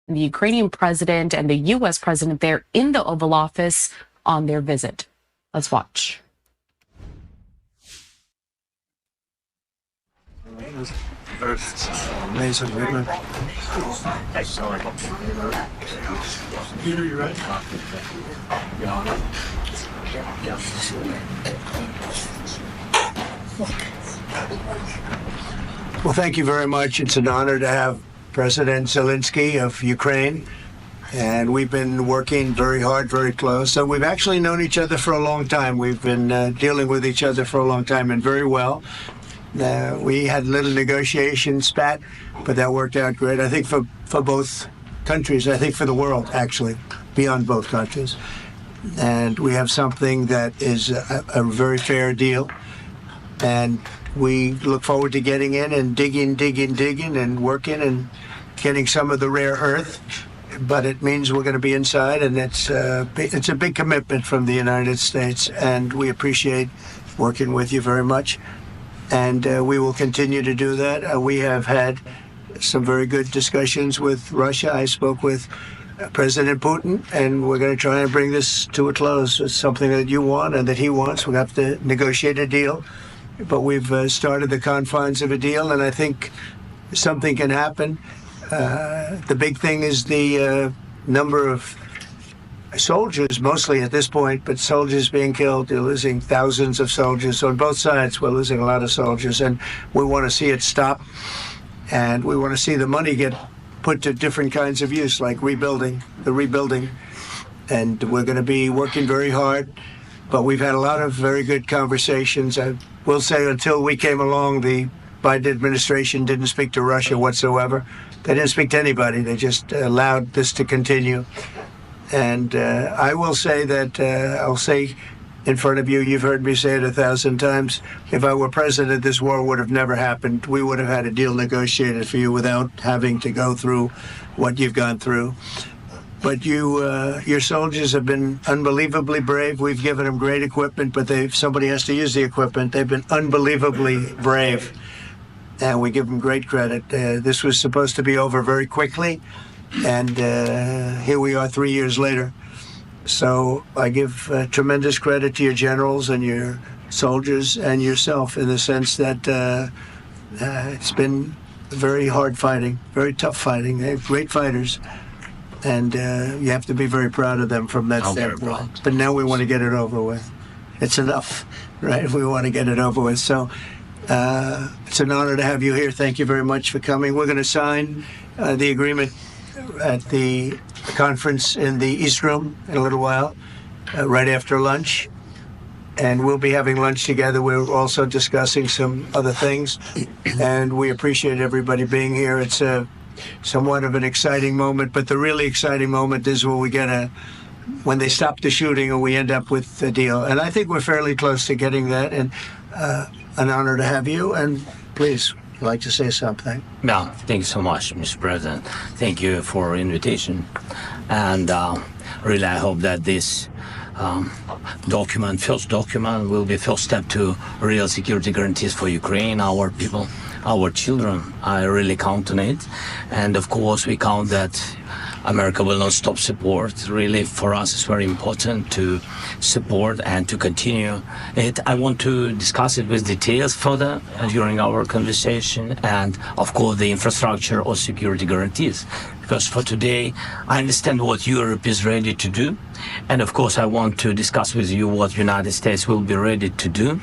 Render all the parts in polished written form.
the Ukrainian president and the U.S. president there in the Oval Office on their visit. Let's watch. Amazing, isn't it? Peter, you ready? Well, thank you very much. It's an honor to have President Zelenskyy of Ukraine. And we've been working very hard, very close. So we've actually known each other for a long time. We've been dealing with each other for a long time and very well. We had a little negotiation spat, but that worked out great. I think for both countries, I think for the world, actually, beyond both countries. And we have something that is a very fair deal. And we look forward to getting in and digging and working and getting some of the rare earth. But it means we're going to be inside, and it's a big commitment from the United States, and we appreciate working with you very much. And we will continue to do that. We have had some very good discussions with Russia. I spoke with President Putin, and we're going to try and bring this to a close. It's something that you want and that he wants. We have to negotiate a deal. But we've started the confines of a deal, and I think something can happen. The big thing is the number of soldiers, mostly at this point, but soldiers being killed. They're losing thousands of soldiers. So on both sides, we're losing a lot of soldiers, and we want to see it stop. And we want to see the money get put to different kinds of use, like rebuilding. And we're going to be working very hard. But we've had a lot of very good conversations. I will say until we came along, the Biden administration didn't speak to Russia whatsoever. They didn't speak to anybody. They just allowed this to continue. And I will say that, I'll say in front of you, you've heard me say it 1,000 times, if I were president, this war would have never happened. We would have had a deal negotiated for you without having to go through what you've gone through. But your soldiers have been unbelievably brave. We've given them great equipment, but somebody has to use the equipment. They've been unbelievably brave, and we give them great credit. This was supposed to be over very quickly, and here we are 3 years later. So I give tremendous credit to your generals and your soldiers and yourself in the sense that it's been very hard fighting, very tough fighting. They're great fighters. And you have to be very proud of them from that standpoint. But now we want to get it over with. It's enough, right? We want to get it over with. So it's an honor to have you here. Thank you very much for coming. We're going to sign the agreement at the conference in the East Room in a little while, right after lunch. And we'll be having lunch together. We're also discussing some other things. And we appreciate everybody being here. It's somewhat of an exciting moment, but the really exciting moment is when they stop the shooting and we end up with a deal. And I think we're fairly close to getting that, and an honor to have you. And please, you'd like to say something? Yeah, thank you so much, Mr. President. Thank you for the invitation. And really, I hope that this first document, will be a first step to real security guarantees for Ukraine, our people, our children. I really count on it. And of course, we count that America will not stop support. Really, for us, it's very important to support and to continue it. I want to discuss it with details further during our conversation, and of course, the infrastructure or security guarantees. Because for today, I understand what Europe is ready to do. And of course, I want to discuss with you what United States will be ready to do.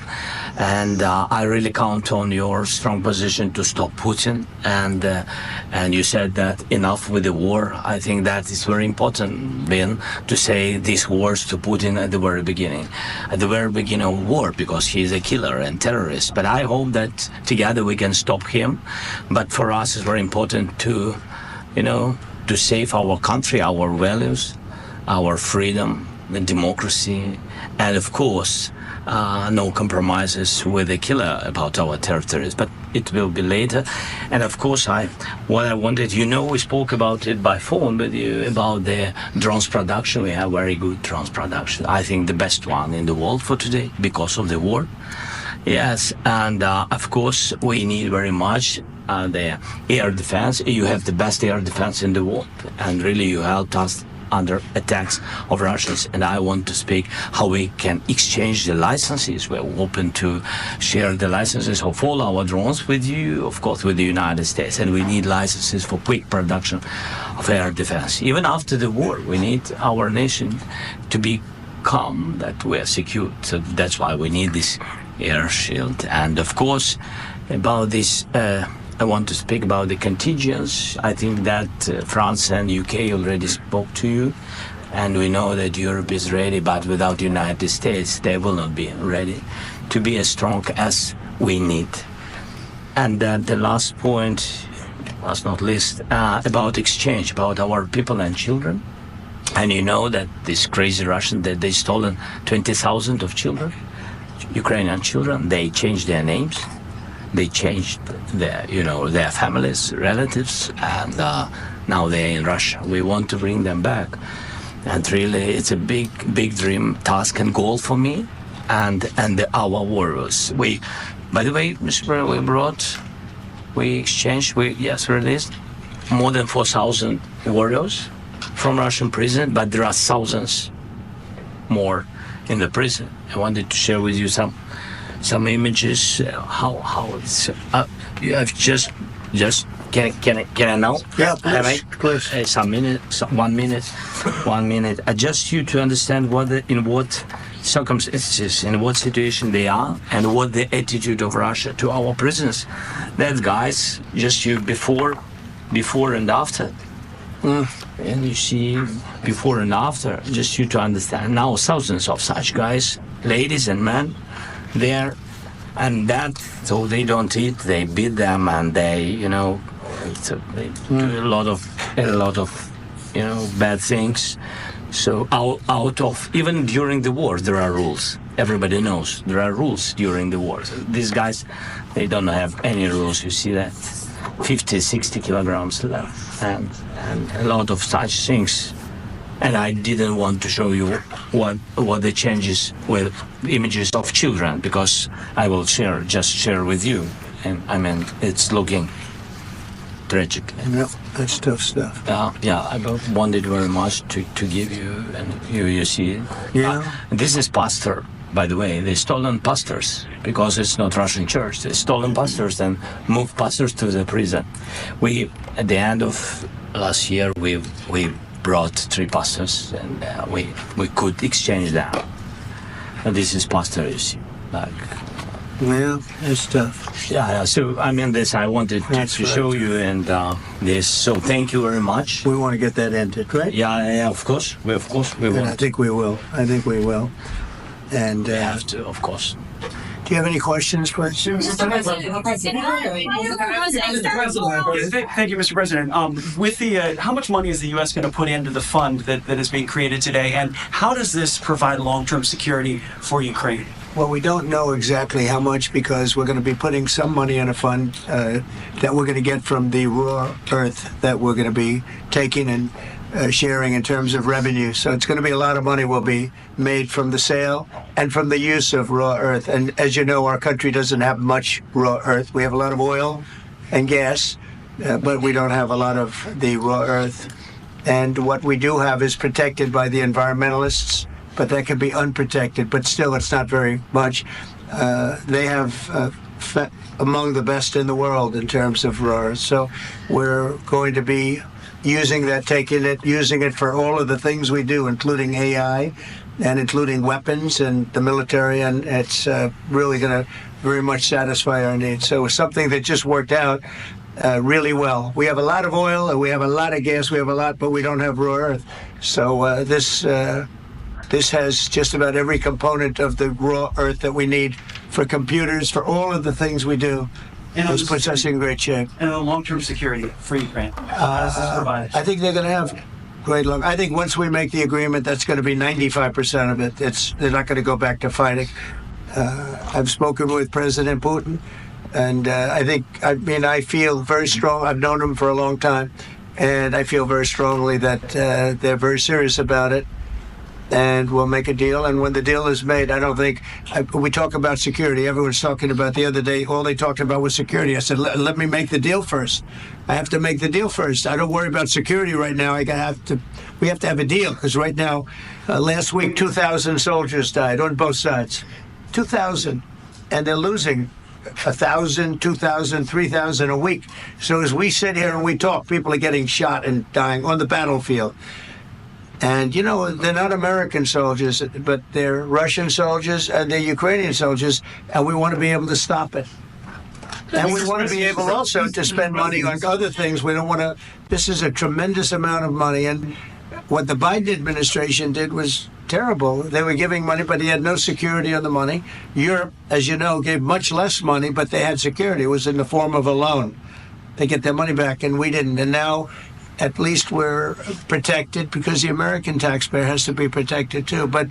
And I really count on your strong position to stop Putin. And you said that enough with the war. I think that is very important, Ben, to say these words to Putin at the very beginning of war, because he is a killer and terrorist. But I hope that together we can stop him. But for us, it's very important to save our country, our values, our freedom, the democracy, and of course, no compromises with the killer about our territories. But it will be later. And of course, what I wanted, we spoke about it by phone with you about the drones production. We have very good drones production. I think the best one in the world for today because of the war. Yes, and of course, we need very much the air defense. You have the best air defense in the world, and really you helped us under attacks of Russians. And I want to speak how we can exchange the licenses. We're open to share the licenses of all our drones with you, of course, with the United States. And we need licenses for quick production of air defense. Even after the war, we need our nation to be calm, that we're secure. So that's why we need this air shield. And of course, about this, I want to speak about the contingents. I think that France and UK already spoke to you, and we know that Europe is ready, but without the United States, they will not be ready to be as strong as we need. And the last point, last not least, about exchange, about our people and children. And you know that this crazy Russian, that they stolen 20,000 of children, Ukrainian children. They changed their names. They changed their families, relatives, and now they're in Russia. We want to bring them back, and really, it's a big dream, task, and goal for me, and our warriors. By the way, Mr. President, we released more than 4,000 warriors from Russian prison, but there are thousands more in the prison. I wanted to share with you some images, how it's you have just can I now? Yeah, please. Some minutes, 1 minute, 1 minute. Just you to understand in what circumstances, in what situation they are, and what the attitude of Russia to our prisoners. That guys, just you before and after. And you see before and after, just you to understand. Now thousands of such guys, ladies and men, there, and that, so they don't eat, they beat them, and they do a lot of bad things. So out of, even during the war, there are rules. Everybody knows there are rules during the war. So these guys, they don't have any rules. You see that 50, 60 kilograms left, and a lot of such things. And I didn't want to show you what the changes with images of children, because I will share with you. And I mean, it's looking tragic. No, that's tough stuff. I wanted very much to give you, and you see it. Yeah. This is pastor, by the way. They stolen pastors, because it's not Russian church. They stolen pastors and moved pastors to the prison. We, at the end of last year, we brought 3 pastors, and we could exchange them. And this is pastor, you see, like. Yeah, it's tough. Yeah. So I mean, this I wanted to show you, and this. So thank you very much. We want to get that ended, right? Yeah. Of course, we will. And I think we will. And We have to, of course. do you have any questions, please? Thank you, Mr. President. With the how much money is the U.S. going to put into the fund that is being created today, and how does this provide long-term security for Ukraine? Well, we don't know exactly how much, because we're going to be putting some money in a fund that we're going to get from the raw earth that we're going to be taking and sharing in terms of revenue. So it's going to be a lot of money will be made from the sale and from the use of raw earth. And as you know, our country doesn't have much raw earth. We have a lot of oil and gas, but we don't have a lot of the raw earth. And what we do have is protected by the environmentalists, but that can be unprotected. But still, it's not very much. They have among the best in the world in terms of raw earth. So we're going to be using it for all of the things we do, including AI and including weapons and the military, and it's really going to very much satisfy our needs. So it's something that just worked out really well. We have a lot of oil and we have a lot of gas, but we don't have raw earth. So this has just about every component of the raw earth that we need for computers, for all of the things we do. This puts us in great shape. And long-term security for Ukraine. I think they're going to have great luck. I think once we make the agreement, that's going to be 95% of it. They're not going to go back to fighting. I've spoken with President Putin, and I feel very strong. I've known him for a long time, and I feel very strongly that they're very serious about it. and we'll make a deal. And when the deal is made, I don't think we talk about security. Everyone's talking about the other day. All they talked about was security. I said, let me make the deal first. I have to make the deal first. I don't worry about security right now. We have to have a deal, because right now, last week, 2,000 soldiers died on both sides. 2,000, and they're losing 1,000, 2,000, 3,000 a week. So as we sit here and we talk, people are getting shot and dying on the battlefield. And, you know, they're not American soldiers, but they're Russian soldiers and they're Ukrainian soldiers, and we want to be able to stop it. And we want to be able also to spend money on other things. We don't want to. This is a tremendous amount of money. And what the Biden administration did was terrible. They were giving money, but he had no security on the money. Europe, as you know, gave much less money, but they had security. It was in the form of a loan. They get their money back, and we didn't. And now, at least we're protected, because the American taxpayer has to be protected too. But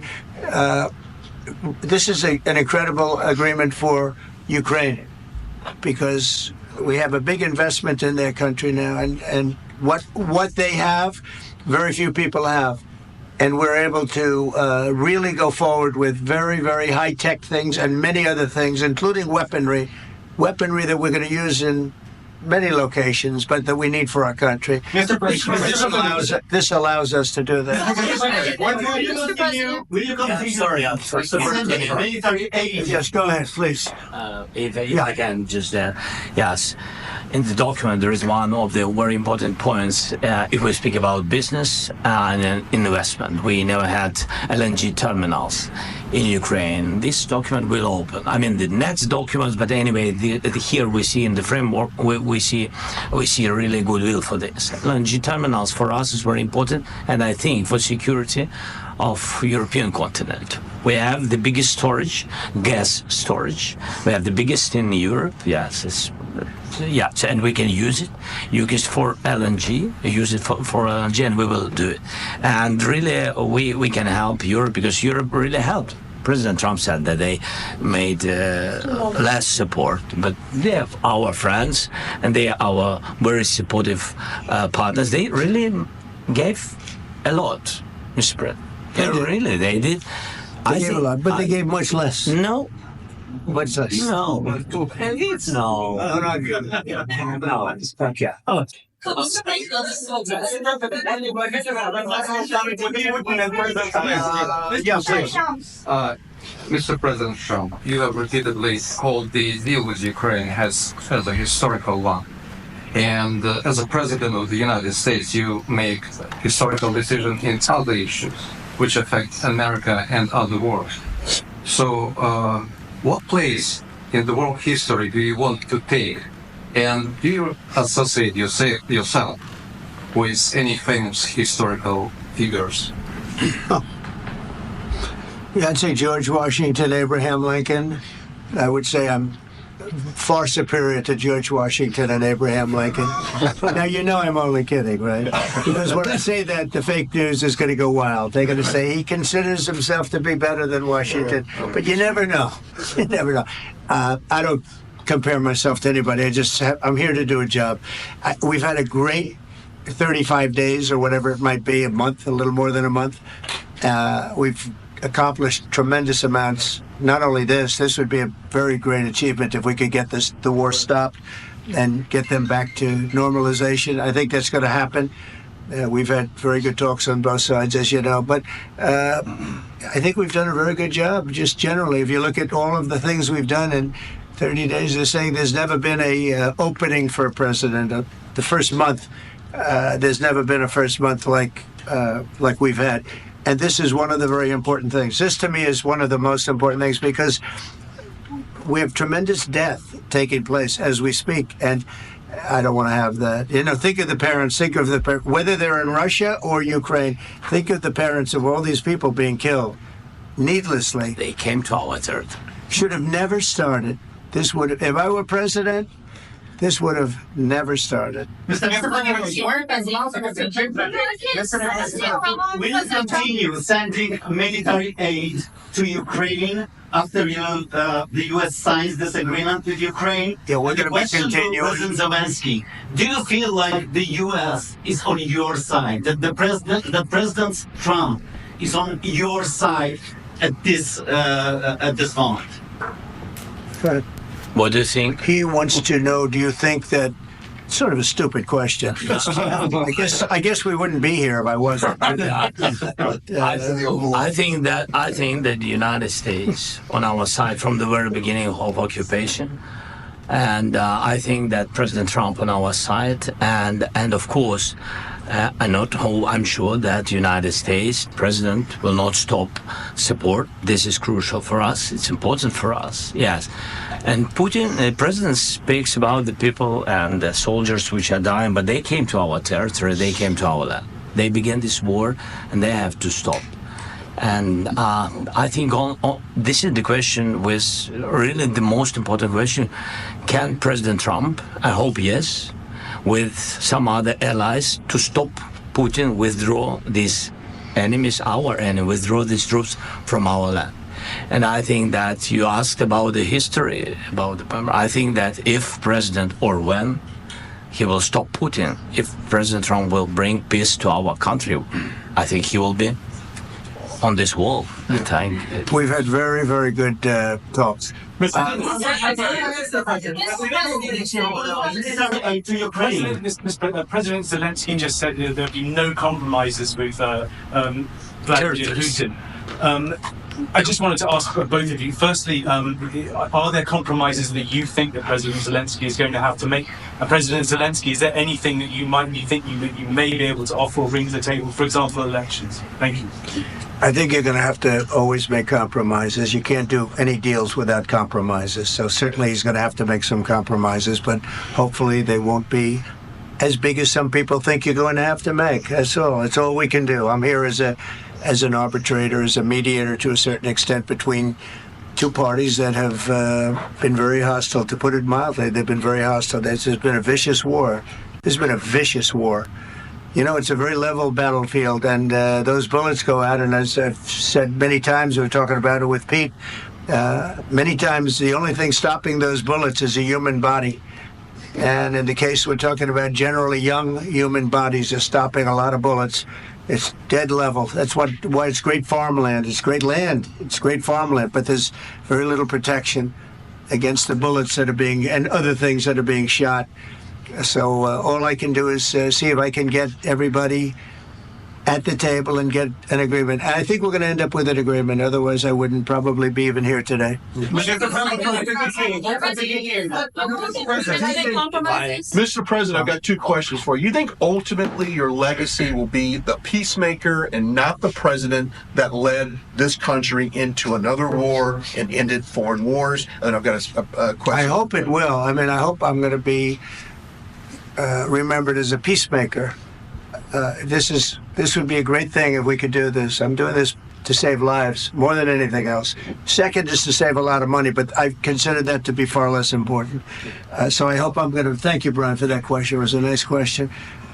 this is an incredible agreement for Ukraine, because we have a big investment in their country now, and what they have, very few people have. And we're able to really go forward with very, very high-tech things and many other things, including weaponry that we're going to use in many locations, but that we need for our country. Mr. President, This allows us to do that. will you continue? Sorry, I'm sorry. Military aid. Yes, go ahead, please. If I can just, yes, in the document there is one of the very important points. If we speak about business and investment, we never had LNG terminals in Ukraine. This document will open. I mean, the next documents, but anyway, here we see in the framework, we see a really goodwill for this. LNG terminals for us is very important, and I think for security of European continent. We have the biggest storage, gas storage. We have the biggest in Europe. Yes, and we can use it for LNG, use it for LNG, and we will do it. And really, we can help Europe, because Europe really helped. President Trump said that they made less support, but they have our friends and they are our very supportive partners. They really gave a lot, Mr. President. They did. They gave a lot, but they gave much less. No. Much less. No. It's no. No. Okay. Oh. Yeah, please. Mr. President Trump, you have repeatedly called the deal with Ukraine as a historical one. And as a president of the United States, you make historical decisions in other issues which affect America and other world. So, what place in the world history do you want to take? And do you associate yourself with any famous historical figures? Yeah, I'd say George Washington, Abraham Lincoln. I would say I'm far superior to George Washington and Abraham Lincoln. Now, you know I'm only kidding, right? Because when I say that, the fake news is going to go wild. They're going to say he considers himself to be better than Washington. But you never know. You never know. I don't compare myself to anybody. I'm here to do a job. We've had a great 35 days or whatever it might be, a month, a little more than a month. We've accomplished tremendous amounts. Not only this would be a very great achievement if we could get the war stopped and get them back to normalization. I think that's going to happen. We've had very good talks on both sides, as you know, but I think we've done a very good job, just generally. If you look at all of the things we've done in 30 days, they're saying there's never been a opening for a president. The first month, there's never been a first month like we've had. And this is one of the very important things. This, to me, is one of the most important things, because we have tremendous death taking place as we speak. And I don't want to have that. You know, think of the parents, whether they're in Russia or Ukraine, think of the parents of all these people being killed needlessly. They came to our territory. Should have never started. This would have, if I were president, this would have never started. Mr. President, will you continue sending military aid to Ukraine after the U.S. signs this agreement with Ukraine? Yeah, we're going to be continuing. President Zelenskyy, do you feel like the U.S. is on your side? That President Trump is on your side at this moment? What do you think? He wants to know, do you think that, sort of a stupid question. I guess we wouldn't be here if I wasn't. I think that the United States on our side from the very beginning of occupation, and I think that President Trump on our side, and of course, I'm sure that the United States President will not stop support. This is crucial for us. It's important for us. Yes, and Putin, the president, speaks about the people and the soldiers which are dying, but they came to our territory. They came to our land. They began this war, and they have to stop. And I think this is the question, with really the most important question: can President Trump? I hope yes, with some other allies, to stop Putin, withdraw these enemies, our enemy, withdraw these troops from our land. And I think that you asked about the history, I think that if President, or when he will stop Putin, if President Trump will bring peace to our country, I think he will be on this wall. We've had very, very good talks. President Zelenskyy just said that there'll be no compromises with Vladimir Putin. I just wanted to ask both of you, firstly, are there compromises that you think that President Zelenskyy is going to have to make? And President Zelenskyy, is there anything that you may be able to offer or bring to the table, for example, elections? Thank you. I think you're going to have to always make compromises. You can't do any deals without compromises. So certainly he's going to have to make some compromises, but hopefully they won't be as big as some people think you're going to have to make. That's all. That's all we can do. I'm here as an arbitrator, as a mediator to a certain extent between two parties that have been very hostile, to put it mildly. They've been very hostile. There's been a vicious war. There's been a vicious war. You know, it's a very level battlefield, and those bullets go out, and as I've said many times, we were talking about it with Pete, many times the only thing stopping those bullets is a human body. And in the case we're talking about, generally young human bodies are stopping a lot of bullets. It's dead level. That's why it's great farmland. It's great land. It's great farmland, but there's very little protection against the bullets that are being, and other things that are being shot. So all I can do is see if I can get everybody at the table and get an agreement. And I think we're going to end up with an agreement. Otherwise, I wouldn't probably be even here today. Mr. President, I've got two questions for you. You think ultimately your legacy will be the peacemaker and not the president that led this country into another war and ended foreign wars? And I've got a question. I hope it will. I mean, I hope I'm going to be remembered as a peacemaker. This would be a great thing if we could do this. I'm doing this to save lives more than anything else. Second is to save a lot of money, but I consider that to be far less important. So I hope I'm going to, thank you, Brian, for that question. It was a nice question.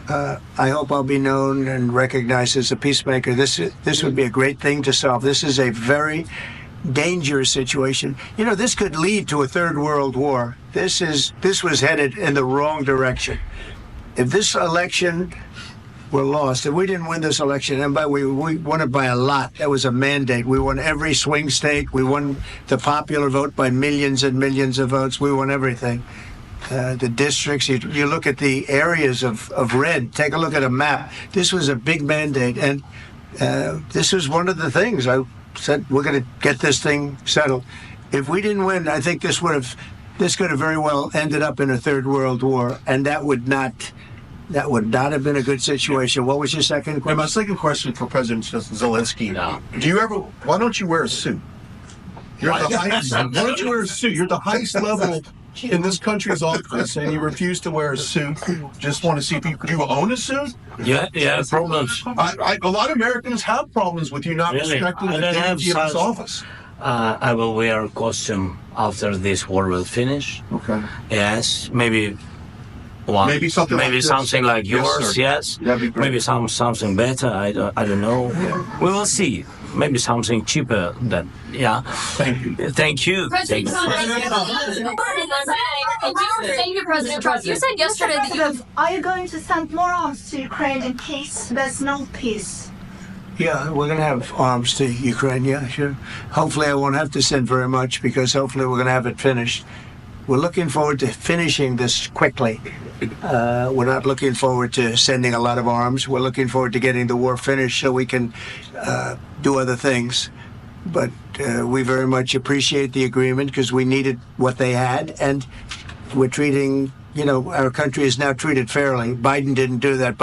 I hope I'll be known and recognized as a peacemaker. This would be a great thing to solve. This is a very dangerous situation. You know, this could lead to a third world war. This was headed in the wrong direction. If this election were lost, if we didn't win this election, and we won it by a lot, that was a mandate. We won every swing state. We won the popular vote by millions and millions of votes. We won everything. The districts, you look at the areas of red, take a look at a map. This was a big mandate, and this was one of the things I said, we're going to get this thing settled. If we didn't win, I think this could have very well ended up in a third world war, and that would not have been a good situation. What was your second question? And my second question for President Zelenskyy. No. Why don't you wear a suit? Why don't you wear a suit? You're the highest level in this country's office, and you refuse to wear a suit. Just want to see if do you own a suit? Yeah, problems. A lot of Americans have problems with you not respecting the dignity of this office. I will wear a costume after this war will finish. Okay. Yes, maybe something like yours. Yes. That'd be great. Maybe something better. I don't know. Yeah. We will see. Maybe something cheaper. Thank you. Thank you. Thank you, President Trump. You said yesterday that Are you going to send more arms to Ukraine in case there's no peace? Yeah, we're going to have arms to Ukraine. Yeah, sure. Hopefully, I won't have to send very much because hopefully we're going to have it finished. We're looking forward to finishing this quickly. We're not looking forward to sending a lot of arms. We're looking forward to getting the war finished so we can do other things. But we very much appreciate the agreement because we needed what they had, and we're treating. Our country is now treated fairly. Biden didn't do that.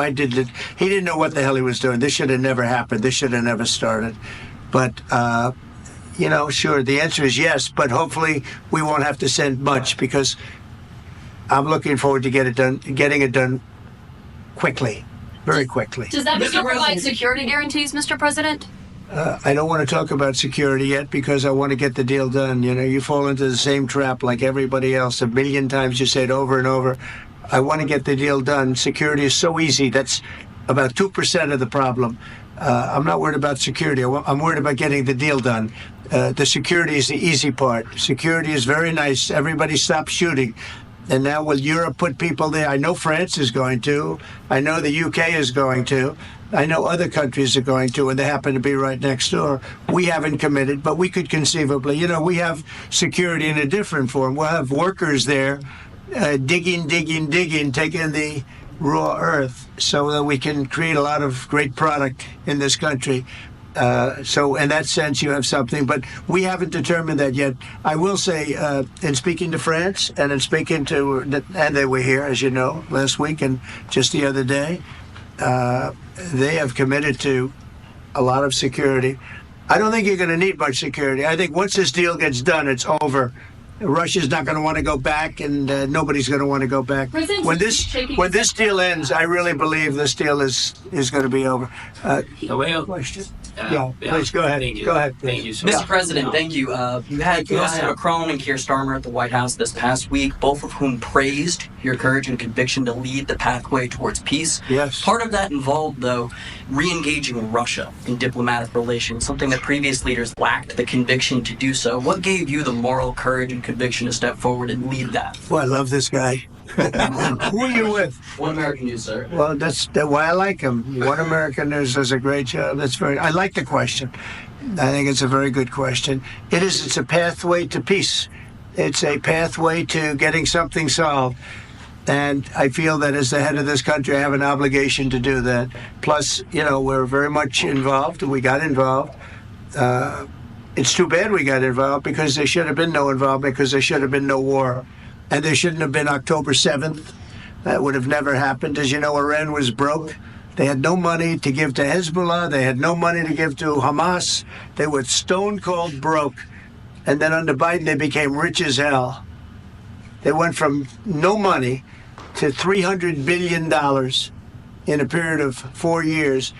He didn't know what the hell he was doing. This should have never happened. This should have never started. But, sure, the answer is yes, but hopefully we won't have to send much because I'm looking forward to getting it done quickly, very quickly. Does that mean you'll provide security guarantees, Mr. President? I don't want to talk about security yet because I want to get the deal done. You fall into the same trap like everybody else. A million times you say it over and over. I want to get the deal done. Security is so easy. That's about 2% of the problem. I'm not worried about security. I'm worried about getting the deal done. The security is the easy part. Security is very nice. Everybody stops shooting. And now will Europe put people there? I know France is going to. I know the UK is going to. I know other countries are going to, and they happen to be right next door. We haven't committed, but we could conceivably. We have security in a different form. We'll have workers there digging, taking the raw earth so that we can create a lot of great product in this country. So in that sense, you have something, but we haven't determined that yet. I will say, in speaking to France and in speaking to, and they were here, as you know, last week and just the other day, they have committed to a lot of security. I don't think you're going to need much security. I think once this deal gets done, it's over. Russia's not going to want to go back, and nobody's going to want to go back. When this deal ends, I really believe this deal is going to be over. Question? Please go ahead. Thank you. Go ahead. Thank you. Mr. President, thank you. You had Macron and Keir Starmer at the White House this past week, both of whom praised your courage and conviction to lead the pathway towards peace. Yes. Part of that involved, though, re-engaging Russia in diplomatic relations, something that previous leaders lacked the conviction to do so. What gave you the moral courage and conviction to step forward and lead that? Well, I love this guy. Who are you with? One American News, sir. Well, that's why I like him. One American News does a great job. I like the question. I think it's a very good question. It's a pathway to peace. It's a pathway to getting something solved. And I feel that as the head of this country, I have an obligation to do that. Plus, we're very much involved. We got involved. It's too bad we got involved because there should have been no involvement because there should have been no war. And there shouldn't have been October 7th. That would have never happened. As you know, Iran was broke. They had no money to give to Hezbollah. They had no money to give to Hamas. They were stone cold broke. And then under Biden, they became rich as hell. They went from no money to $300 billion in a period of 4 years.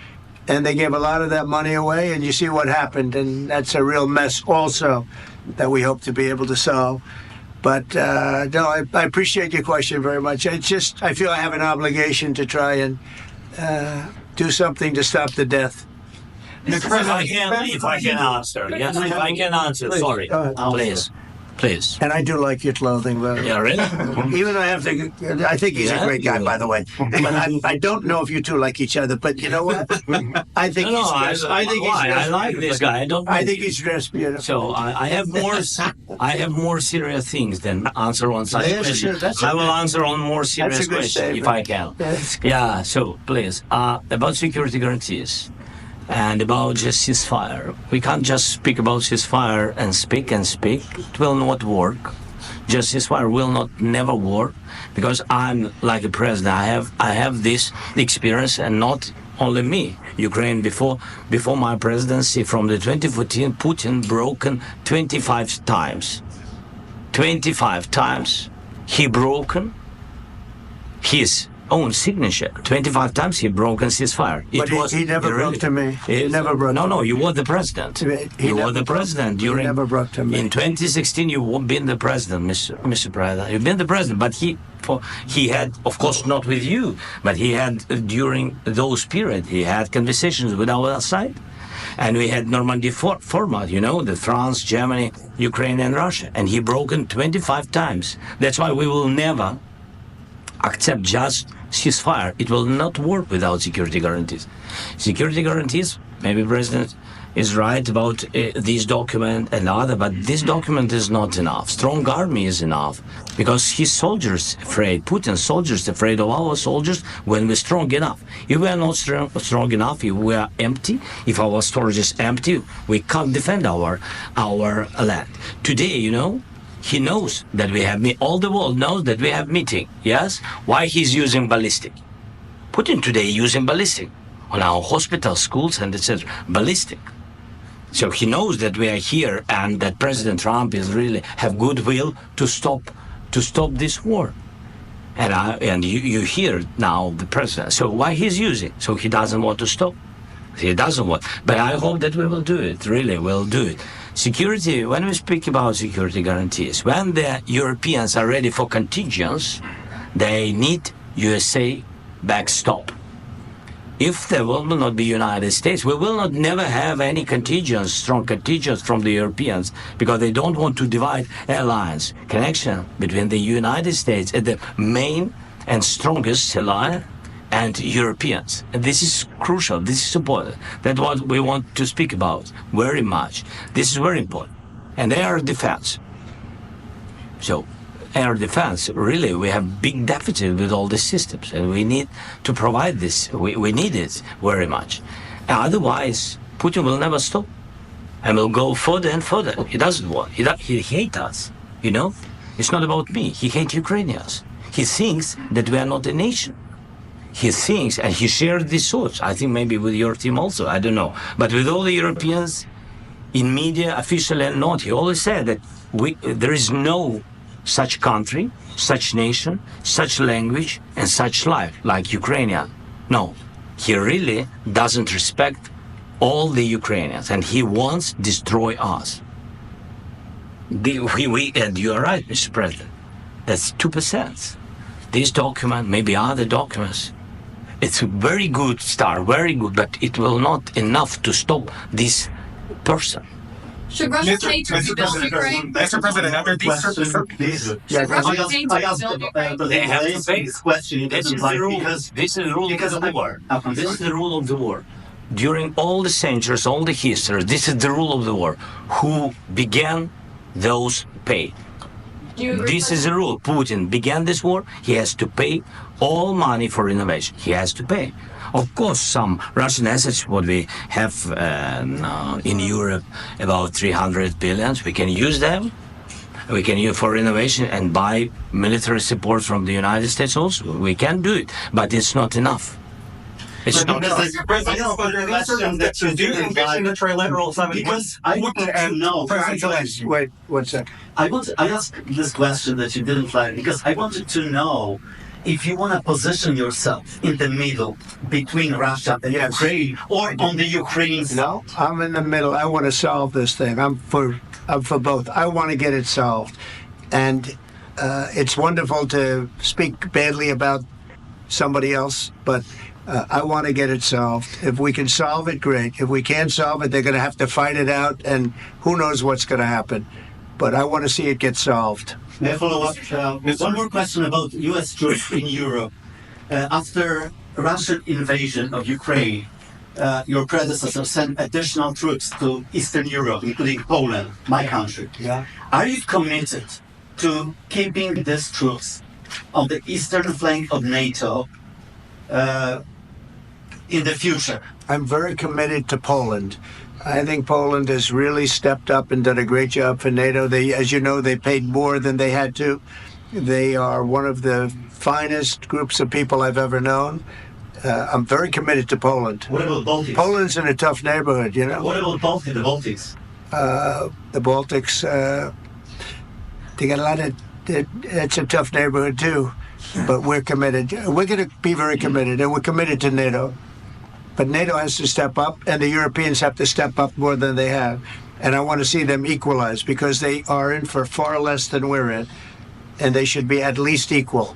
And they gave a lot of that money away. And you see what happened. And that's a real mess also that we hope to be able to solve. But no, I appreciate your question very much. I feel I have an obligation to try and do something to stop the death. If I can answer, yes, if I can answer, Please, sorry, go ahead. please. And I do like your clothing, but Yeah, really? even though I think he's a great guy, by the way. But I don't know if you two like each other. But you know what? I think he's dressed. I think he's dressed. I like this guy. I think he's dressed beautiful. So I have more serious things than answer on such Yeah, questions. sure, that's I will okay. answer on more serious That's a good questions if statement. I can. That's Yeah. So please, about security guarantees and about just ceasefire. We can't just speak about ceasefire and speak and speak. It will not work. Just ceasefire will not never work because I'm like a president. I have this experience, and not only me. Ukraine before my presidency from the 2014, Putin broken 25 times. 25 times he broken his own signature. 25 times he broken ceasefire. But he never broke to me. He never broke. No, you were the president. You were the president during. He never broke to me. In 2016, you've been the president, Mr. President. You've been the president, but he had, of course, not with you, but he had during those periods, he had conversations with our side. And we had Normandy format, the France, Germany, Ukraine, and Russia. And he broken 25 times. That's why we will never accept just ceasefire. It will not work without security guarantees. Security guarantees, maybe President is right about this document and other, but this document is not enough. Strong army is enough because his soldiers afraid, Putin's soldiers afraid of our soldiers when we're strong enough. If we are not strong enough, if we are empty, if our storage is empty, we can't defend our land. Today, you know, he knows that we have all the world knows that we have meeting. Yes, why he's using ballistic? Putin today using ballistic on our hospitals, schools, and etc. Ballistic. So he knows that we are here and that President Trump is really have goodwill to stop this war. And you hear now the president. So why he's using? So he doesn't want to stop. He doesn't want. But I hope that we will do it. Really, we'll do it. Security. When we speak about security guarantees, when the Europeans are ready for contingents, they need USA backstop. If there will not be United States, we will not never have any contingents, strong contingents from the Europeans, because they don't want to divide alliance connection between the United States and the main and strongest ally and Europeans. And this is crucial. This is important. That's what we want to speak about very much. This is very important. And air defense. So air defense, really, we have big deficit with all the systems, and we need to provide this. We need it very much. And otherwise, Putin will never stop and will go further and further. He doesn't want. He hates us, you know? It's not about me. He hates Ukrainians. He thinks that we are not a nation. He thinks, and he shared these thoughts, I think maybe with your team also, I don't know. But with all the Europeans, in media, officially and not, he always said that there is no such country, such nation, such language, and such life like Ukrainian. No, he really doesn't respect all the Ukrainians, and he wants to destroy us. And you are right, Mr. President. That's 2%. This document, maybe other documents, it's a very good start, very good, but it will not enough to stop this person. Should Russia pay to rebuild Ukraine? Mr. President, after these Should Russia pay to rebuild Ukraine? They have to face this question. This is the rule. This is the rule of the war. This is the rule of the war. During all the centuries, all the history, this is the rule of the war. Who began, those pay. This is the rule. Putin began this war. He has to pay all money for innovation. He has to pay. Of course, some Russian assets, what we have in Europe, about 300 billions, we can use them. We can use for innovation and buy military support from the United States also. We can do it, but it's not enough. It's not enough. Because I want to know. Wait 1 second. I asked this question that you didn't like because I wanted to know if you want to position yourself in the middle between Russia and Ukraine, or on the Ukraine's. No, I'm in the middle. I want to solve this thing. I'm for both. I want to get it solved, and it's wonderful to speak badly about somebody else, but I want to get it solved. If we can solve it, great. If we can't solve it, they're going to have to fight it out, and who knows what's going to happen. But I want to see it get solved. May I follow up? One more question about U.S. troops in Europe. After Russian invasion of Ukraine, your predecessor sent additional troops to Eastern Europe, including Poland, my country. Yeah. Are you committed to keeping these troops on the eastern flank of NATO in the future? I'm very committed to Poland. I think Poland has really stepped up and done a great job for NATO. They, as you know, they paid more than they had to. They are one of the finest groups of people I've ever known. I'm very committed to Poland. What about Baltics? Poland's in a tough neighborhood, you know. What about the Baltics? The Baltics, they got a lot of. It's a tough neighborhood too, but we're committed. We're going to be very committed, and we're committed to NATO. But NATO has to step up, and the Europeans have to step up more than they have. And I want to see them equalize, because they are in for far less than we're in, and they should be at least equal.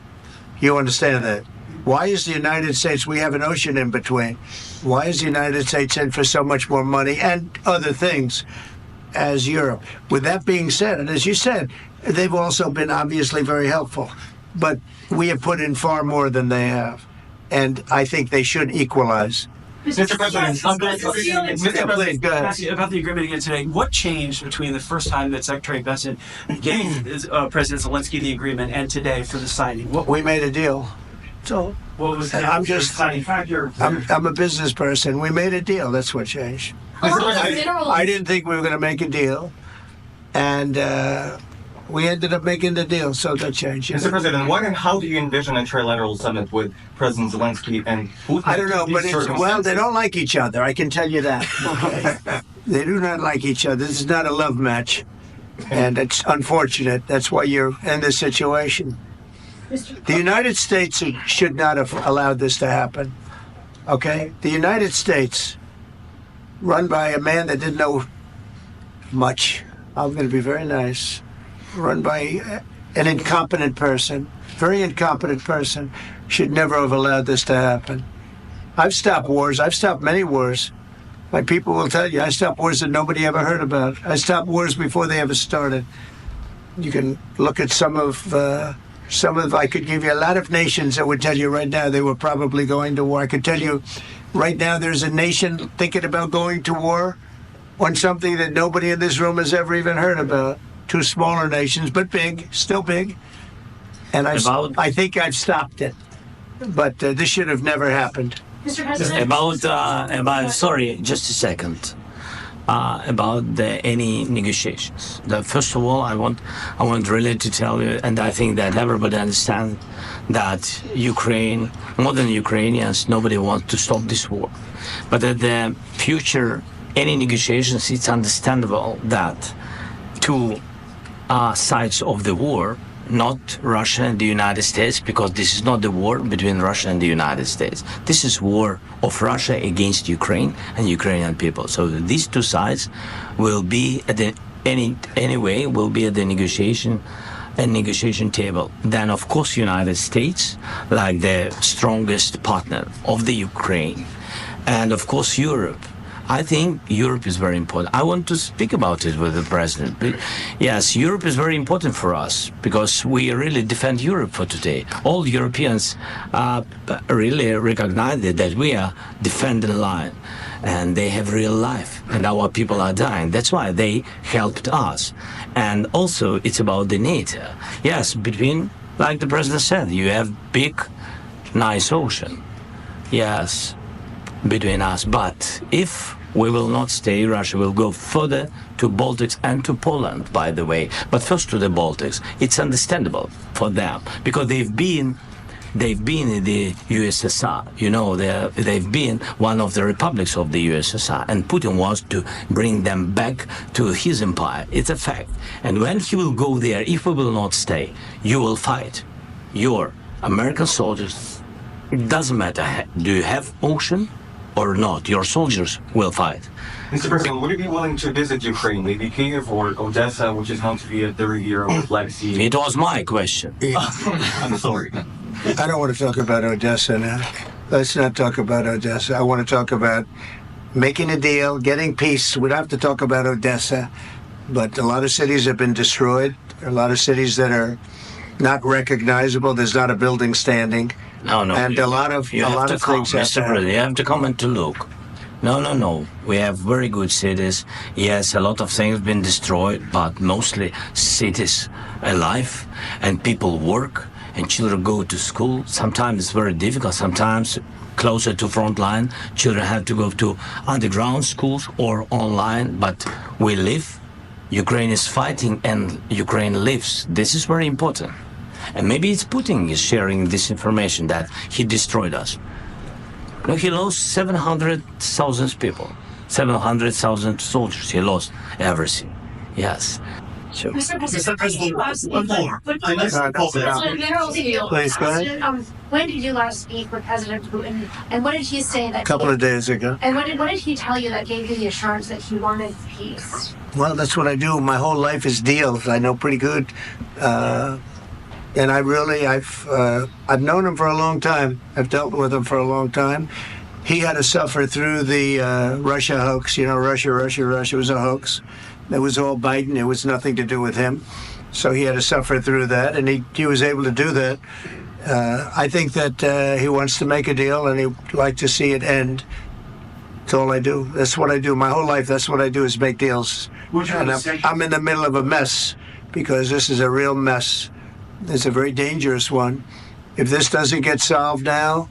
You understand that? Why is the United States, we have an ocean in between, why is the United States in for so much more money and other things as Europe? With that being said, and as you said, they've also been obviously very helpful. But we have put in far more than they have. And I think they should equalize. Mr. President, I'm going to Mr. President, go ahead. ask you about the agreement again today. What changed between the first time that Secretary Bessent gave President Zelenskyy the agreement and today for the signing? What We made a deal. So what was the I'm just, deciding factor? I'm a business person. We made a deal. That's what changed. I didn't think we were going to make a deal. And we ended up making the deal, so that changed. Mr. President, what and how do you envision a trilateral summit with President Zelenskyy and Putin? I don't know, but well, they don't like each other. I can tell you that. Okay? They do not like each other. This is not a love match, and it's unfortunate. That's why you're in this situation. The United States should not have allowed this to happen. Okay, the United States, run by a man that didn't know much. I'm going to be very nice. Run by an incompetent person, very incompetent person, should never have allowed this to happen. I've stopped wars. I've stopped many wars. My people will tell you, I stopped wars that nobody ever heard about. I stopped wars before they ever started. You can look at some of, I could give you a lot of nations that would tell you right now they were probably going to war. I could tell you right now there's a nation thinking about going to war on something that nobody in this room has ever even heard about. Two smaller nations, but big, still big. And I think I've stopped it. But this should have never happened. Mr. President. Sorry, just a second. About any negotiations. First of all, I want really to tell you, and I think that everybody understands that Ukraine, more than Ukrainians, nobody wants to stop this war. But at the future, any negotiations, it's understandable that two sides of the war, not Russia and the United States, because this is not the war between Russia and the United States. This is war of Russia against Ukraine and Ukrainian people. So these two sides will be at the will be at the negotiation table. Then of course United States, like the strongest partner of the Ukraine, and of course Europe. I think Europe is very important. I want to speak about it with the president. Yes, Europe is very important for us because we really defend Europe for today. All Europeans really recognize that we are defending the line, and they have real life, and our people are dying. That's why they helped us. And also, it's about the NATO. Yes, between, like the president said, you have big, nice ocean. Yes, between us. But if we will not stay, Russia will go further to Baltics and to Poland, by the way. But first to the Baltics. It's understandable for them because they've been in the USSR. You know, they've been one of the republics of the USSR, and Putin wants to bring them back to his empire. It's a fact. And when he will go there, if we will not stay, you will fight. Your American soldiers, it doesn't matter, do you have ocean or not, your soldiers will fight. Mr. President, would you be willing to visit Ukraine, maybe Kiev or Odessa, which is known to be a 30-year legacy? It was my question. I'm sorry. I don't want to talk about Odessa now. Let's not talk about Odessa. I want to talk about making a deal, getting peace. We don't have to talk about Odessa, but a lot of cities have been destroyed. There are a lot of cities that are not recognizable. There's not a building standing. No. And a lot of things have Mr. President, you have to come and to look. No. We have very good cities. Yes, a lot of things have been destroyed, but mostly cities alive, and people work, and children go to school. Sometimes it's very difficult. Sometimes closer to front line, children have to go to underground schools or online, but we live. Ukraine is fighting and Ukraine lives. This is very important. And maybe it's Putin is sharing this information that he destroyed us. No, he lost 700,000 people, 700,000 soldiers. He lost everything. Yes. Sure. Mr. President, Please, go ahead. when did you last speak with President Putin, and what did he say that? A couple of days ago. And what did he tell you that gave you the assurance that he wanted peace? Well, that's what I do. My whole life is deals. I know pretty good, and I've known him for a long time. I've dealt with him for a long time. He had to suffer through the Russia hoax. You know, Russia was a hoax. It was all Biden. It was nothing to do with him. So he had to suffer through that, and he was able to do that. I think that he wants to make a deal, and he'd like to see it end. That's all I do. That's what I do. My whole life, that's what I do, is make deals. And I'm in the middle of a mess, because this is a real mess. It's a very dangerous one. If this doesn't get solved now,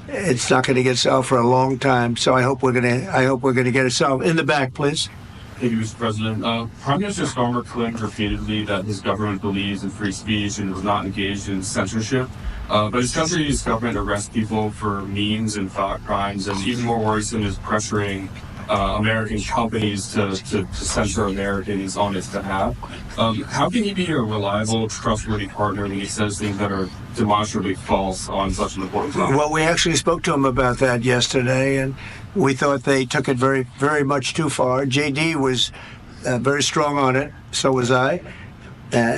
it's not going to get solved for a long time. So I hope we're going to get it solved. In the back, please. Thank you, Mr. President. Prime Minister Starmer claimed repeatedly that his government believes in free speech and is not engaged in censorship. But his country's government arrests people for means and thought crimes, and even more worrisome is pressuring American companies to censor Americans on his behalf. How can he be a reliable, trustworthy partner when he says things that are demonstrably false on such an important topic? Well, we actually spoke to him about that yesterday, and we thought they took it very, very much too far. JD was very strong on it. So was I.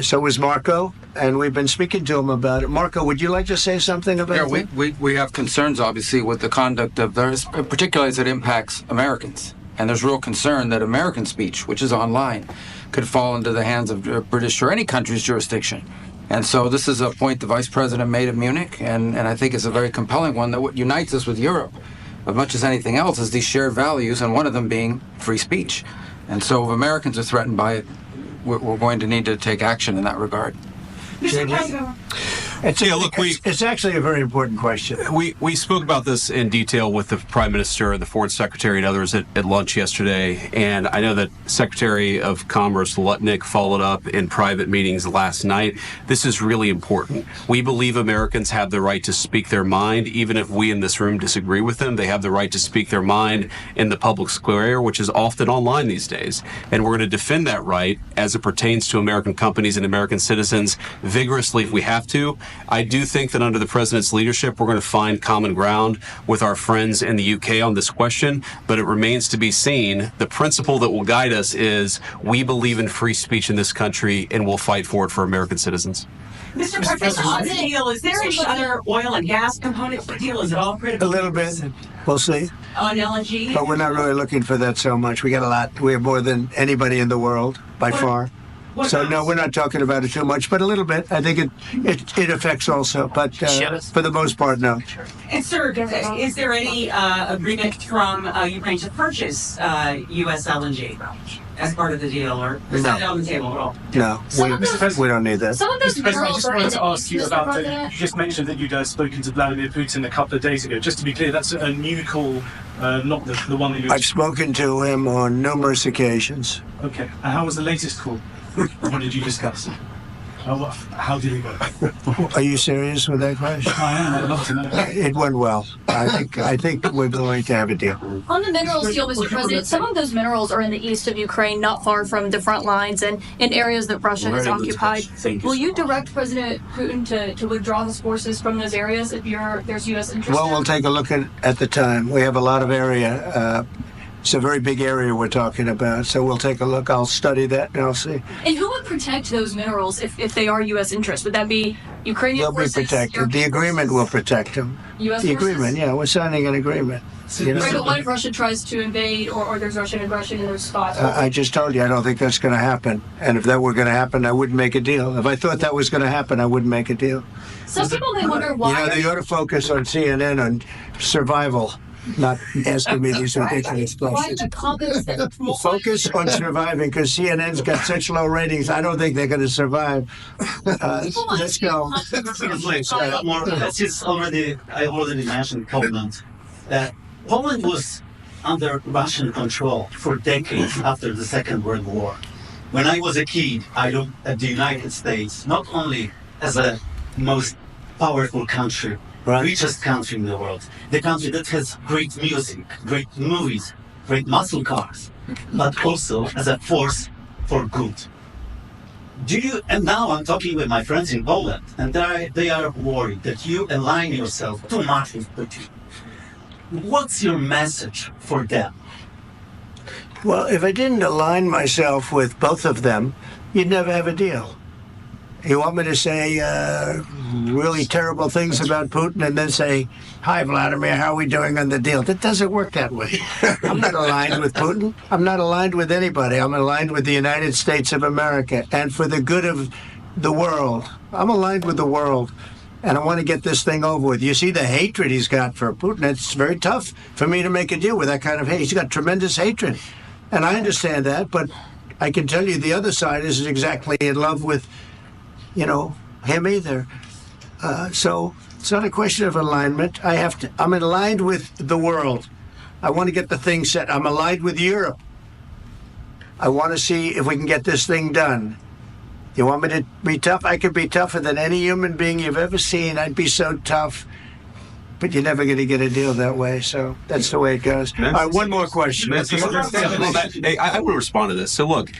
So was Marco. And we've been speaking to him about it. Marco, would you like to say something about that? Yeah, we have concerns, obviously, with the conduct of theirs, particularly as it impacts Americans. And there's real concern that American speech, which is online, could fall into the hands of British or any country's jurisdiction. And so this is a point the Vice President made in Munich, and I think it's a very compelling one, that what unites us with Europe, as much as anything else, is these shared values, and one of them being free speech. And so if Americans are threatened by it, we're going to need to take action in that regard. It's actually a very important question. We spoke about this in detail with the Prime Minister, the Foreign Secretary, and others at lunch yesterday. And I know that Secretary of Commerce Lutnick followed up in private meetings last night. This is really important. We believe Americans have the right to speak their mind, even if we in this room disagree with them. They have the right to speak their mind in the public square, which is often online these days. And we're going to defend that right as it pertains to American companies and American citizens vigorously if we have to. I do think that under the president's leadership, we're going to find common ground with our friends in the UK on this question, but it remains to be seen. The principle that will guide us is we believe in free speech in this country, and we'll fight for it for American citizens. Mr. President, on the deal, is there any other oil and gas component to the deal? Is it all critical? A little bit. We'll see. On LNG? But we're not really looking for that so much. We got a lot. We have more than anybody in the world, by far. So no, we're not talking about it too much, but a little bit. I think it affects also, but for the most part, no. And sir, is there any agreement from Ukraine to purchase U.S. LNG as part of the deal, or is that on the table at all? No, we don't need that. Some of those Mr. President, I just wanted to ask you about President. you just mentioned that you'd spoken to Vladimir Putin a couple of days ago. Just to be clear, that's a new call, not the one that you... I've spoken to him on numerous occasions. Okay, and how was the latest call? What did you discuss? How did it go? Are you serious with that question? I am. I'd love to know. It went well. I think we're going to have a deal. On the minerals deal, Mr. President, some of those minerals are in the east of Ukraine, not far from the front lines and in areas that Russia has occupied. Will you direct President Putin to withdraw his forces from those areas if there's U.S. interest? Well, we'll take a look at the time. We have a lot of area. It's a very big area we're talking about, so we'll take a look. I'll study that and I'll see. And who would protect those minerals if they are U.S. interests? Would that be Ukrainian forces? They'll be protected. The agreement will protect them. U.S. The forces? agreement, yeah, we're signing an agreement. Right, but what if Russia tries to invade or there's Russian aggression in those spots? I just told you I don't think that's going to happen. And if that were going to happen, I wouldn't make a deal. If I thought that was going to happen, I wouldn't make a deal. Some people may wonder why. You know, they ought to focus on CNN on survival, not asking me these ridiculous questions. Focus on surviving, because CNN's got such low ratings. I don't think they're going to survive. Let's go. I already mentioned Poland. Poland was under Russian control for decades after the Second World War. When I was a kid, I looked at the United States not only as a most powerful country, richest country in the world, the country that has great music, great movies, great muscle cars, but also as a force for good. And now I'm talking with my friends in Poland, and they are worried that you align yourself too much with Putin. What's your message for them? Well, if I didn't align myself with both of them, you'd never have a deal. You want me to say really terrible things about Putin and then say, "Hi, Vladimir, how are we doing on the deal?" That doesn't work that way. I'm not aligned with Putin. I'm not aligned with anybody. I'm aligned with the United States of America. And for the good of the world, I'm aligned with the world. and I want to get this thing over with. You see the hatred he's got for Putin. It's very tough for me to make a deal with that kind of hate. He's got tremendous hatred, and I understand that, but I can tell you the other side isn't exactly in love with, him either. So it's not a question of alignment. I'm aligned with the world. I want to get the thing set. I'm aligned with Europe. I want to see if we can get this thing done. You want me to be tough? I could be tougher than any human being you've ever seen. I'd be so tough. But you're never going to get a deal that way. So that's the way it goes. All right, one more question. I want to respond to this. So look,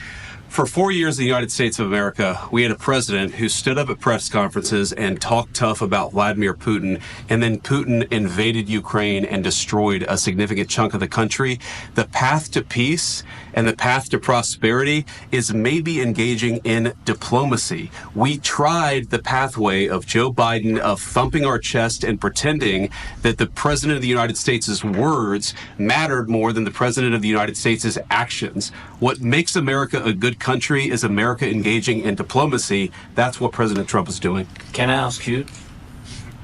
for 4 years in the United States of America, we had a president who stood up at press conferences and talked tough about Vladimir Putin, and then Putin invaded Ukraine and destroyed a significant chunk of the country. The path to peace and the path to prosperity is maybe engaging in diplomacy. We tried the pathway of Joe Biden of thumping our chest and pretending that the president of the United States' words mattered more than the president of the United States' actions. What makes America a good country is America engaging in diplomacy. That's what President Trump is doing. Can I ask you?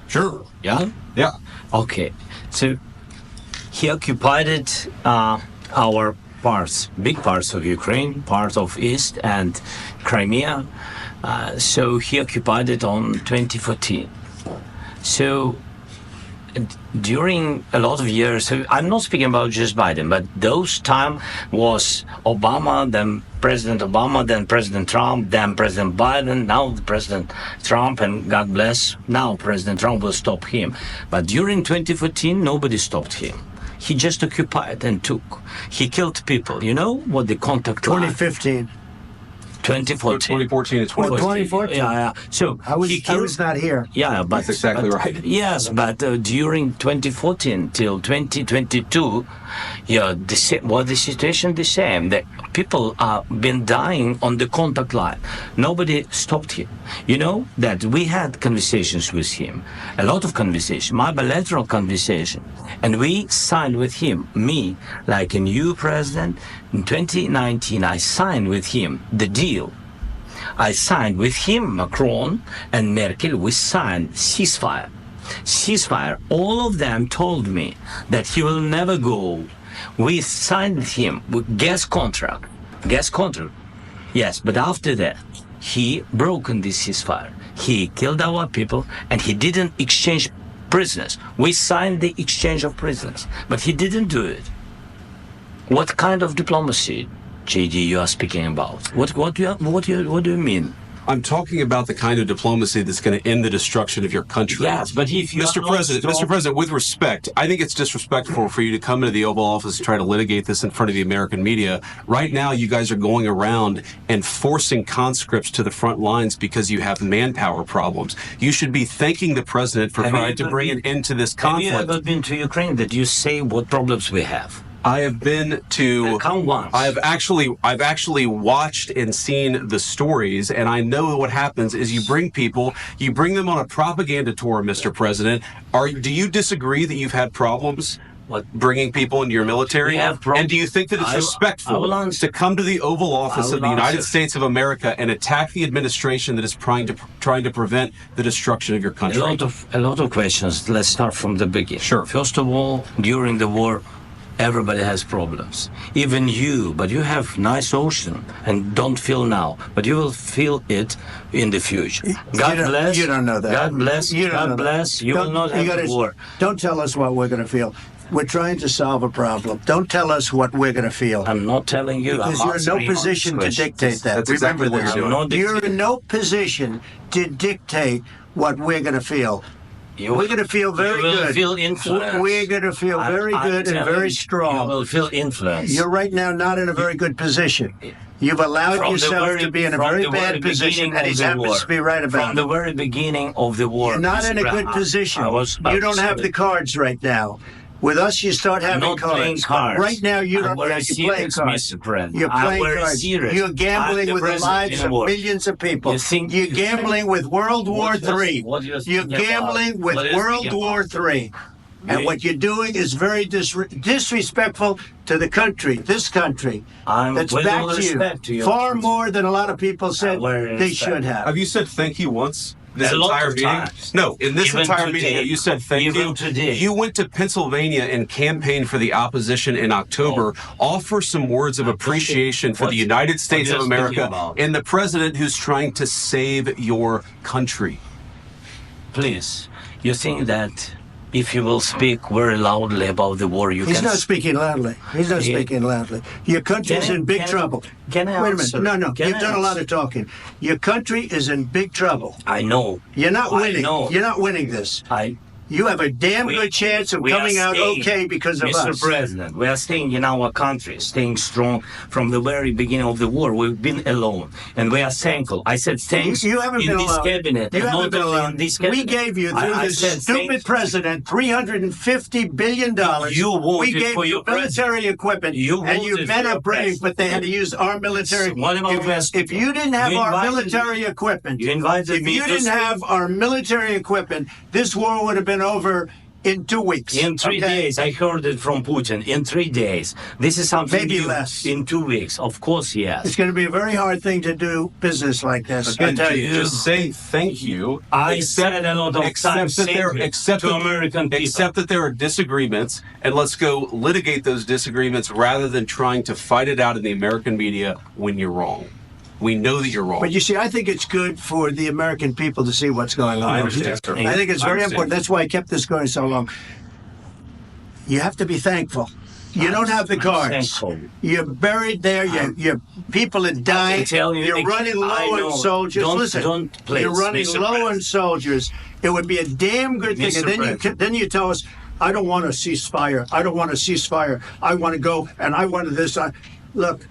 Sure. Yeah? Yeah. Okay. So he occupied our parts, big parts of Ukraine, part of East and Crimea. So he occupied it on 2014. So during a lot of years, so I'm not speaking about just Biden, but those time was Obama, then President Obama, then President Trump, then President Biden, now President Trump, and God bless, now President Trump will stop him. But during 2014, nobody stopped him. He just occupied and took. He killed people. You know what the contact 2015. 2014. 2014 and 2014. 2014. Yeah. So I was not here. Yeah, but that's exactly right. Yes, but during 2014 till 2022, the situation the same. The people are been dying on the contact line. Nobody stopped him. You know that we had conversations with him, a lot of conversation, my bilateral conversation, and we signed with him. Me, like a new president, in 2019, I signed with him the deal. I signed with him, Macron and Merkel. We signed ceasefire. Ceasefire. All of them told me that he will never go. We signed with him with gas contract. Gas contract. Yes, but after that, he broken this ceasefire. He killed our people, and he didn't exchange prisoners. We signed the exchange of prisoners, but he didn't do it. What kind of diplomacy, JD, you are speaking about? What do you mean? I'm talking about the kind of diplomacy that's going to end the destruction of your country. Yes, but if you Mr. President, with respect, I think it's disrespectful for you to come into the Oval Office and try to litigate this in front of the American media. Right now, you guys are going around and forcing conscripts to the front lines because you have manpower problems. You should be thanking the president for trying to bring an end to this conflict. Have you ever been to Ukraine? Did you say what problems we have? I have been to. Count once. I've actually watched and seen the stories, and I know what happens is you bring them on a propaganda tour, Mr. President. Do you disagree that you've had problems bringing people into your military? And do you think that it's respectful to come to the Oval Office of the United States of America and attack the administration that is trying to prevent the destruction of your country? A lot of questions. Let's start from the beginning. Sure. First of all, during the war, everybody has problems, even you, but you have nice ocean and don't feel now, but you will feel it in the future. God bless. You don't know that. God bless. God bless. You will not have war. Don't tell us what we're going to feel. We're trying to solve a problem. Don't tell us what we're going to feel. I'm not telling you. Because you're in no position to dictate that. That's exactly what you're doing. You're in no position to dictate what we're going to feel. We're going to feel very good. Feel influence. We're going to feel very good and very strong. You will feel influence. You're right now not in a very good position. You've allowed yourself to be in a very bad position, and he happens to be right about it. From the very beginning of the war. You're not in a good position. You don't have the cards right now. With us, you start having not cards. Playing cards. Right now, you don't have to play cards. Mr. President. You're playing cards. Serious. You're gambling with the lives of millions of people. You're gambling with World War III. You're gambling with World War III. And what you're doing is very disrespectful to the country, this country, that's back to you, far more than a lot of people said they should have. Have you said thank you once? this A lot entire of meeting? times. No, in this Even entire today. meeting, you said thank Even you. today. You went to Pennsylvania and campaigned for the opposition in October. Offer some words of appreciation for the United States of what you're speaking America about? and the president who's trying to save your country. Please, you think that if you will speak very loudly about the war, you He's can... not speaking loudly. He's not speaking loudly. Your country is in big trouble. Can I Wait a answer? minute. No. Can You've I done a lot answer? of talking. Your country is in big trouble. I know. You're not I winning. know. You're not winning this. You have a damn good chance of We are coming out staying, okay because of Mr. us. President, we are staying in our country, staying strong from the very beginning of the war. We've been alone, and we are thankful. I said thanks You haven't in been this alone. cabinet. You and haven't not been only alone. in this We cabinet. gave you, through I this said stupid thanks. president, $350 billion. You voted we gave for you your military equipment, and you voted men for are your brave, but they had to use our military. What about West If you didn't have You our invited military equipment, You invited if me you to didn't speak. have our military equipment, this war would have been over in 2 weeks. In 3 days, I heard it from Putin. In 3 days, this is something Maybe new. less. In 2 weeks, of course, yes. It's going to be a very hard thing to do business like this. I Again, tell you. just say thank you. I said a lot of times that there, to American people. Accept that there are disagreements, and let's go litigate those disagreements rather than trying to fight it out in the American media when you're wrong. We know that you're wrong. But you see, I think it's good for the American people to see what's going on. I understand, sir. I think it's I very understand. important. That's why I kept this going so long. You have to be thankful. You don't have the cards. thankful. You're buried there. Your people are dying. tell you, You're running I low know. on soldiers. Don't- don't, please, you're running Mr. low President. on soldiers. It would be a damn good thing. Mr. And then you tell us, I don't want a ceasefire. I don't want a ceasefire. I want to go and I want this. Look.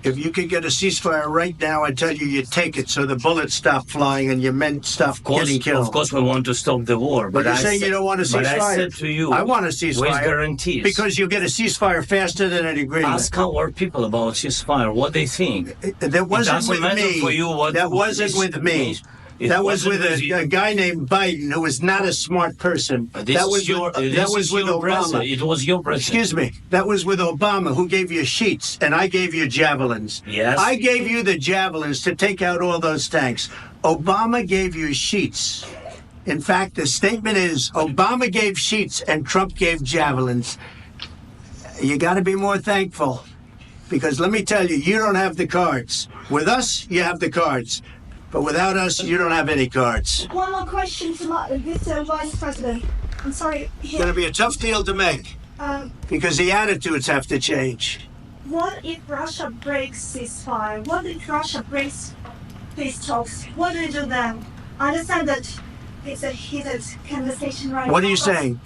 If you could get a ceasefire right now, I tell you, you take it so the bullets stop flying and your men stop getting killed. Of course, we want to stop the war. But you're I saying said- you don't want a But ceasefire. I said to you, I want a ceasefire. with guarantees. Because you'll get a ceasefire faster than an agreement. Ask our people about ceasefire, what they think. That wasn't doesn't with matter me. for you what That wasn't is- with me. It That was wasn't with a guy named Biden who was not a smart person. This That was is your, with, this that was is with your Obama. president. It was your president. Excuse me. That was with Obama, who gave you sheets, and I gave you javelins. Yes. I gave you the javelins to take out all those tanks. Obama gave you sheets. In fact, the statement is Obama gave sheets and Trump gave javelins. You got to be more thankful, because let me tell you, you don't have the cards. With us, you have the cards. But without us, you don't have any cards. One more question to Mr. Vice President. I'm sorry. It's going to be a tough deal to make, because the attitudes have to change. What if Russia breaks ceasefire? What if Russia breaks peace talks? What do you do then? I understand that it's a heated conversation right now. What are you but saying?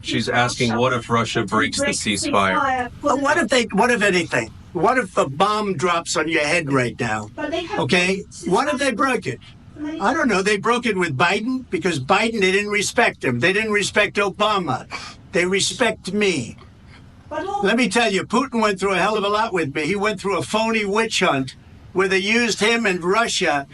She's asking, what if Russia breaks the ceasefire? Well, what if anything? What if a bomb drops on your head right now? But they have Okay? What if they broke it? I don't know. They broke it with Biden because Biden, they didn't respect him. They didn't respect Obama. They respect me. Let me tell you, Putin went through a hell of a lot with me. He went through a phony witch hunt where they used him and Russia.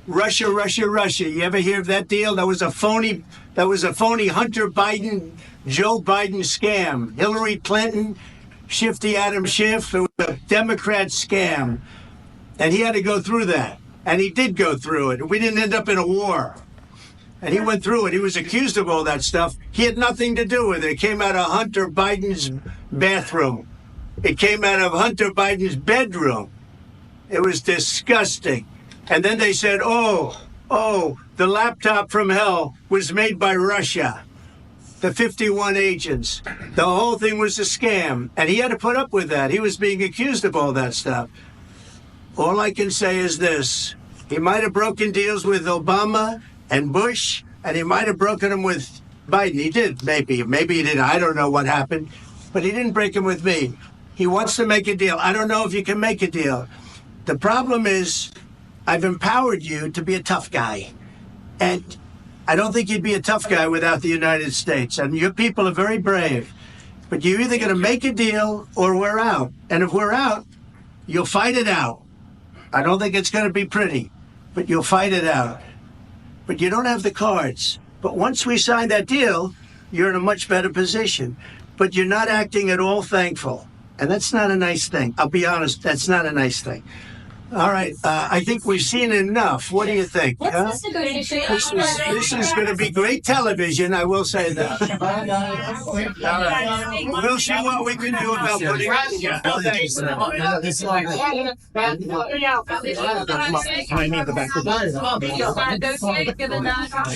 Russia. You ever hear of that deal? That was a phony Hunter Biden, Joe Biden scam. Hillary Clinton, Shifty Adam Schiff. It was a Democrat scam. And he had to go through that. And he did go through it. We didn't end up in a war. And he went through it. He was accused of all that stuff. He had nothing to do with it. It came out of Hunter Biden's bathroom. It came out of Hunter Biden's bedroom. It was disgusting. And then they said, oh, the laptop from hell was made by Russia. The 51 agents. The whole thing was a scam. And he had to put up with that. He was being accused of all that stuff. All I can say is this. He might have broken deals with Obama and Bush, and he might have broken them with Biden. He did, maybe. Maybe he didn't. I don't know what happened. But he didn't break them with me. He wants to make a deal. I don't know if you can make a deal. The problem is I've empowered you to be a tough guy. And I don't think you'd be a tough guy without the United States. And your people are very brave. But you're either going to make a deal or we're out. And if we're out, you'll fight it out. I don't think it's going to be pretty, but you'll fight it out. But you don't have the cards. But once we sign that deal, you're in a much better position. But you're not acting at all thankful. And that's not a nice thing. I'll be honest, that's not a nice thing. All right. I think we've seen enough. What do you think? Huh? This is going to be great television. I will say that. We'll see what we can do about putting.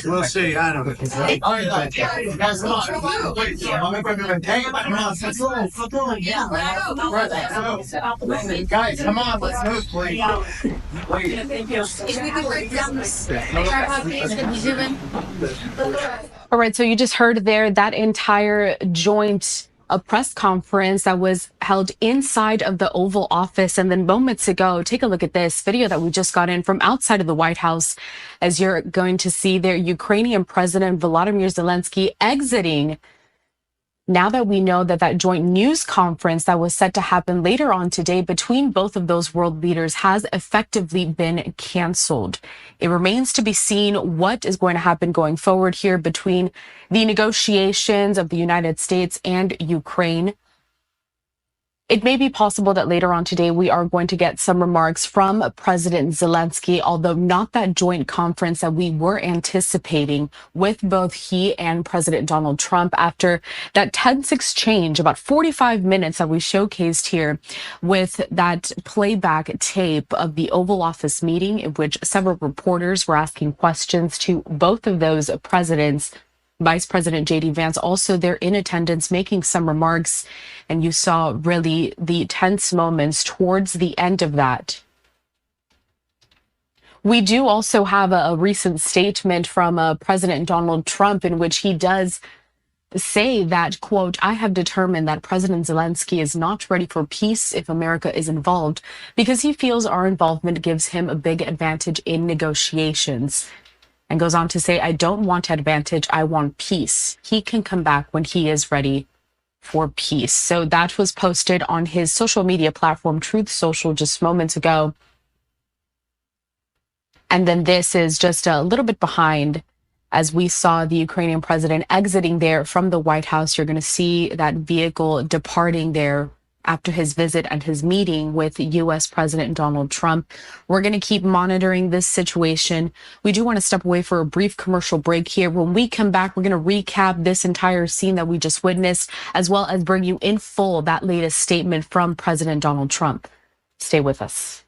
We'll see. I don't know. Guys, come on, let's move, please. All right, so you just heard there that entire joint press conference that was held inside of the Oval Office. And then moments ago, take a look at this video that we just got in from outside of the White House, as you're going to see there Ukrainian President Volodymyr Zelenskyy exiting. Now that we know that that joint news conference that was set to happen later on today between both of those world leaders has effectively been canceled. It remains to be seen what is going to happen going forward here between the negotiations of the United States and Ukraine. It may be possible that later on today we are going to get some remarks from President Zelenskyy, although not that joint conference that we were anticipating with both he and President Donald Trump after that tense exchange, about 45 minutes that we showcased here with that playback tape of the Oval Office meeting in which several reporters were asking questions to both of those presidents. Vice President J.D. Vance also there in attendance making some remarks, and you saw really the tense moments towards the end of that. We do also have a recent statement from President Donald Trump in which he does say that, quote, I have determined that President Zelenskyy is not ready for peace if America is involved because he feels our involvement gives him a big advantage in negotiations. And goes on to say, I don't want advantage, I want peace. He can come back when he is ready for peace. So that was posted on his social media platform, Truth Social, just moments ago. And then this is just a little bit behind as we saw the Ukrainian president exiting there from the White House. You're going to see that vehicle departing there after his visit and his meeting with U.S. President Donald Trump. We're going to keep monitoring this situation. We do want to step away for a brief commercial break here. When we come back, we're going to recap this entire scene that we just witnessed, as well as bring you in full that latest statement from President Donald Trump. Stay with us.